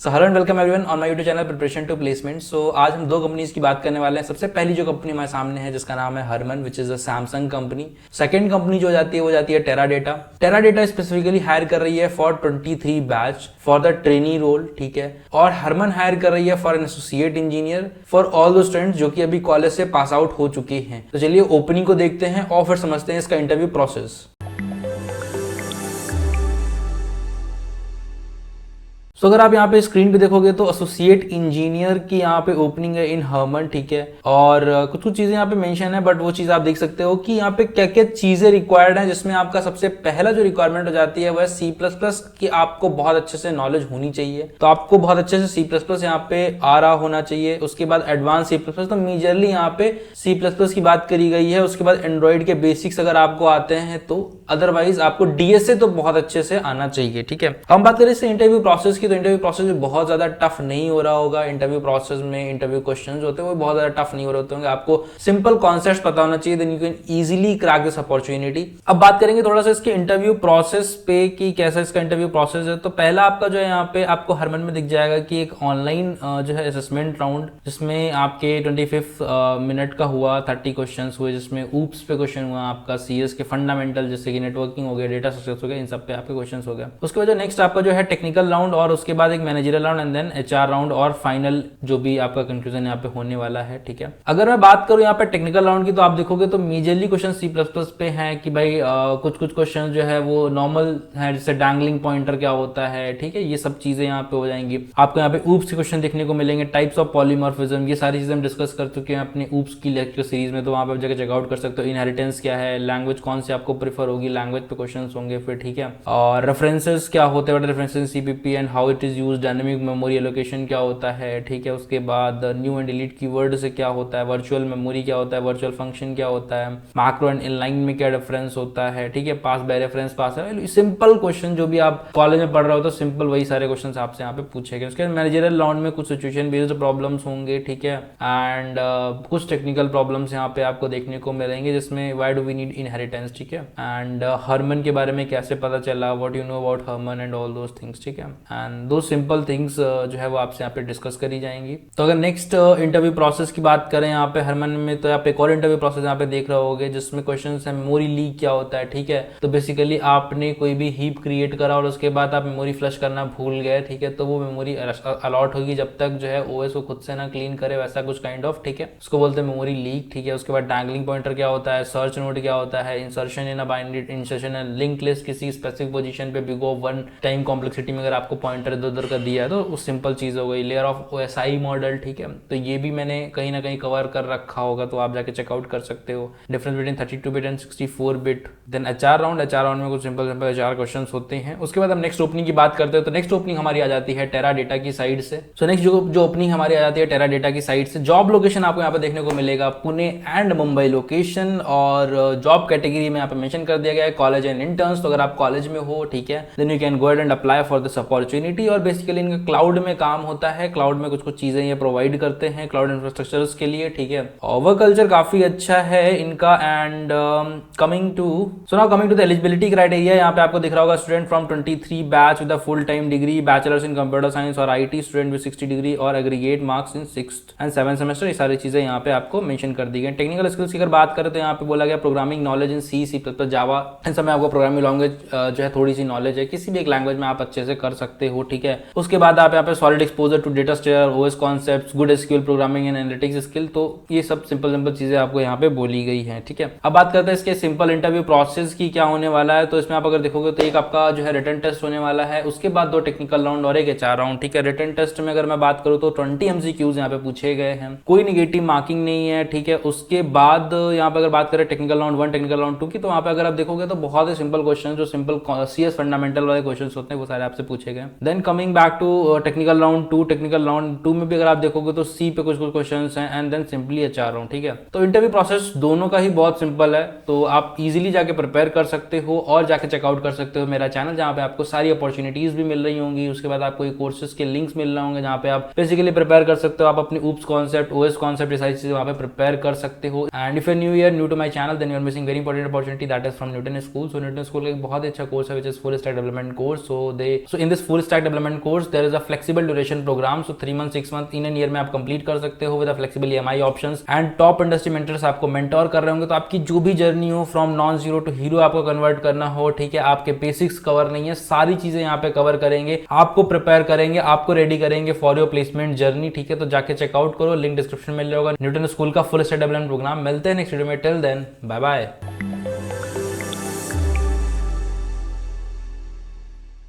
So hello and welcome everyone on my YouTube channel preparation to placement. So आज हम दो companies की बात करने वाले हैं। सबसे पहली जो कंपनी हमारे सामने है जिसका नाम है Harman, which is a Samsung company. Second company जो जाती है वो जाती है टेराडेटा। टेराडेटा स्पेसिफिकली हायर कर रही है for 23 batch for the trainee role, ठीक है। और हरमन हायर कर रही है for an associate engineer for all दो स्टूडेंट्स जो कि अभी कॉलेज से पास आउट हो चुके हैं। तो चलिए ओपनिंग को देखते हैं और फिर समझते हैं इसका इंटरव्यू प्रोसेस। तो अगर आप यहाँ पे स्क्रीन पे देखोगे तो एसोसिएट इंजीनियर की यहाँ पे ओपनिंग है इन हरमन, ठीक है। और कुछ कुछ चीजें यहाँ पे मेंशन है, बट वो चीज आप देख सकते हो कि यहाँ पे क्या क्या चीजें रिक्वायर्ड हैं, जिसमें आपका सबसे पहला जो रिक्वायरमेंट हो जाती है वह C++ की आपको बहुत अच्छे से नॉलेज होनी चाहिए। तो आपको बहुत अच्छे से C++ यहाँ पे आ रहा होना चाहिए। उसके बाद एडवांस C++, तो मेजरली यहाँ पे C++ की बात करी गई है। उसके बाद एंड्रॉइड के बेसिक्स अगर आपको आते हैं तो, अदरवाइज आपको DSA तो बहुत अच्छे से आना चाहिए, ठीक है। हम बात करें इससे इंटरव्यू प्रोसेस की, तो इंटरव्यू प्रोसेस बहुत ज्यादा टफ नहीं हो रहा होगा। इंटरव्यू प्रोसेस में इंटरव्यू क्वेश्चंस होते हैं वो बहुत ज्यादा टफ नहीं हो रहे होते होंगे। आपको सिंपल कॉन्सेप्ट्स पता होना चाहिए, then you can easily crack this opportunity. अब बात करेंगे थोड़ा सा इसके इंटरव्यू प्रोसेस पे कि कैसा इसका इंटरव्यू प्रोसेस है। तो पहला आपका जो है यहाँ पे आपको हरमन में दिख जाएगा कि एक ऑनलाइन जो है असेसमेंट राउंड, जिसमें आपके 25 मिनट का हुआ, 30 क्वेश्चन हुए, जिसमें ऊप्स पे क्वेश्चन हुआ आपका, CS के फंडामेंटल जैसे कि नेटवर्किंग हो गया, डेटा स्ट्रक्चर हो गया, इन सब पे आपके क्वेश्चन हो गया। उसके बाद जो नेक्स्ट आपका जो है टेक्निकल राउंड, और उसके बाद एक managerial round and then HR round, और फाइनल जो भी आपका कंक्लूजन यहाँ पे होने वाला है, ठीक है। अगर मैं बात करूँ यहाँ पे टेक्निकल राउंड की, तो आप देखोगे तो मेजरली क्वेश्चन C++ पे हैं कि भाई कुछ कुछ क्वेश्चन जो है वो नॉर्मल है, जैसे डैंगलिंग पॉइंटर क्या होता है, ठीक है। ये सब चीजें यहाँ पे हो जाएंगी। आपको यहाँ पे ऊप्स के क्वेश्चन देखने को मिलेंगे, टाइप्स ऑफ पॉलीमॉर्फिज्म, ये सारी चीजें हम डिस्कस कर चुके हैं अपने ऊप्स की लेक्चर सीरीज में, तो वहां पे जाकर चेकआउट कर सकते हो। इनहेरिटेंस क्या है, लैंग्वेज कौन से आपको प्रेफर होगी, लैंग्वेज पे क्वेश्चन होंगे फिर, ठीक है। और रेफरेंसेस क्या होते हैं, references CPP and how it is use, dynamic memory allocation क्या होता है, ठीक है। उसके बाद न्यू एंड डिलीट कीवर्ड से क्या होता है, वर्चुअल मेमोरी क्या होता है, वर्चुअल फंक्शन क्या होता है, मैक्रो एंड इनलाइन में क्या डिफरेंस होता है, ठीक है। पास बाय रेफरेंस पास है, सिंपल क्वेश्चन जो भी आप कॉलेज में पढ़ रहे हो तो सिंपल वही सारे क्वेश्चन आपसे यहाँ पे पूछे गए। उसके बाद मैनेजरियल राउंड में कुछ सिचुएशन बेस्ड प्रॉब्लम्स होंगे, ठीक है। एंड कुछ टेक्निकल प्रॉब्लम्स यहाँ पे आपको देखने को मिलेंगे, जिसमें why do we need inheritance, ठीक है। एंड हरमन के बारे में कैसे पता चला, what you know about Harman and all those things, ठीक है। एंड दो सिंपल थिंग्स जो है वो आपसे यहाँ पे डिस्कस करी जाएंगी। तो अगर नेक्स्ट इंटरव्यू प्रोसेस की बात करें यहाँ पे हरमन में, तो आप एक और इंटरव्यू प्रोसेस यहाँ पे देख रहे होगे, जिसमें क्वेश्चन है मेमोरी लीक क्या होता है, ठीक है। तो बेसिकली आपने कोई भी हीप क्रिएट करा और उसके बाद आप मेमोरी फ्लश करना भूल गए, ठीक है, तो वो मेमोरी अलॉट होगी जब तक जो है OS को खुद से ना क्लीन करे, वैसा कुछ काइंड ऑफ, ठीक है। उसको बोलते हैं मेमोरी लीक, ठीक है। उसके बाद डैंगलिंग पॉइंटर क्या होता है, सर्च नोड क्या होता है, insertion in a binary, insertion in link list, किसी स्पेसिफिक पोजीशन पे बिगो वन टाइम कॉम्प्लेक्सिटी में अगर आपको पॉइंटर इधर उधर कर दिया है तो उस सिंपल चीज हो गई। लेयर ऑफ OSI मॉडल, ठीक है। तो ये भी मैंने कहीं ना कहीं कवर कर रखा होगा, तो आप जाके चेकआउट कर सकते हो। Difference between 32 bit and 64 bit. Then HR round में कुछ सिंपल सिंपल HR क्वेश्चन होते हैं। उसके बाद हम नेक्स्ट ओपनिंग की बात करते हैं, तो नेक्स्ट ओपनिंग हमारी आ जाती है टेराडेटा की साइड से। सो नेक्स्ट जो ओपनिंग हमारी आ जाती है टेराडेटा की साइड से, जॉब लोकेशन आपको यहाँ पे देखने को मिलेगा पुणे एंड मुंबई लोकेशन, और जॉब कैटेगरी में यहाँ पे मेंशन कर दिया गया है कॉलेज एंड इंटर्न्स। तो अगर आप कॉलेज में हो, ठीक है, then you can go ahead and apply for this opportunity. और बेसिकली इनका क्लाउड में काम होता है, क्लाउड में कुछ कुछ चीजें ये प्रोवाइड करते हैं क्लाउड इंफ्रास्ट्रक्चर्स के लिए, ठीक है। और वर्क कल्चर काफी अच्छा है इनका। And coming to the eligibility criteria, यहाँ पे आपको दिख रहा होगा student from 23 batch with full time degree, bachelors in computer science और IT, स्टूडेंट विद 60 डिग्री और aggregate marks in 6th and 7th semester. ये सारी चीजें यहाँ पे आपको मेंशन कर दी गई। टेक्निकल स्किल्स की अगर बात करें तो यहाँ पे बोला गया प्रोग्रामिंग नॉलेज इन C++, जावा, इन सब में आपको प्रोग्रामिंग लैंग्वेज जो है थोड़ी सी नॉलेज है, किसी भी एक लैंग्वेज में आप अच्छे से कर सकते हो, ठीक है। उसके बाद आप यहाँ पे solid exposure to data structure, OS concepts, good SQL programming and analytics skill, तो ये सब सिंपल चीजें आपको यहाँ पे बोली गई है, ठीक है। अब बात करते हैं इसके सिंपल इंटरव्यू प्रोसेस की क्या होने वाला है। तो इसमें आप अगर देखोगे तो एक आपका जो है रिटन टेस्ट होने वाला है, उसके बाद 2 टेक्निकल राउंड और एक HR राउंड, ठीक है। रिटन टेस्ट में अगर मैं बात करूँ तो 20 MCQs यहाँ पे पूछे गए हैं, कोई निगेटिव मार्किंग नहीं है, ठीक है। उसके बाद यहाँ पे अगर बात करें टेक्निकल राउंड 1 टेक्निकल राउंड 2 की, तो वहाँ पे अगर आप देखोगे तो बहुत ही सिंपल क्वेश्चन, जो सिंपल CS फंडामेंटल वाले क्वेश्चन होते हैं वो सारे आपसे पूछे गए। Then coming back to technical round 2 में भी अगर आप देखोगे तो C पे कुछ कुछ क्वेश्चन हैं and then simply HR round, ठीक है। तो इंटरव्यू प्रोसेस दोनों का ही बहुत सिंपल है, तो आप इजीली जाके प्रिपेयर कर सकते हो और जाके चेकआउट कर सकते हो मेरा चैनल, जहाँ पे आपको सारी अपॉर्चुनिटीज भी मिल रही होंगी। उसके बाद आपको कोर्सेज के लिंक्स मिल रहे होंगे, जहाँ पे आप बेसिकली प्रिपेयर कर सकते हो। आप अपनी ऊप्स कॉन्सेप्ट, OS कॉन्सेप्ट, ये सारी चीजें वहाँ पे प्रिपेयर कर सकते हो। And if you new to my channel, then you are missing very important opportunity, that is from Newton School. So Newton School का एक बहुत अच्छा कोर्स है, which is full stack development course. So in this full stack stack development course, there is a flexible duration program, so 3 month 6 month in an year में आप complete कर सकते हो with a flexible EMI options and top industry mentors आपको mentor कर रहे होंगे। तो आपकी जो भी जर्नी हो from non zero to hero आपको कन्वर्ट करना हो, ठीक है, आपके बेसिक्स कवर नहीं है, सारी चीजें यहाँ पे कवर करेंगे, आपको प्रिपेयर करेंगे, आपको रेडी करेंगे फॉर योर प्लेसमेंट जर्नी, ठीक है। तो जाके चेकआउट करो, लिंक डिस्क्रिप्शन में मिल जाएगा। न्यूटन स्कूल का फुल स्टैक डेवलपमेंट प्रोग्राम। मिलते हैं नेक्स्ट वीडियो में, टिल देन बाय बाय।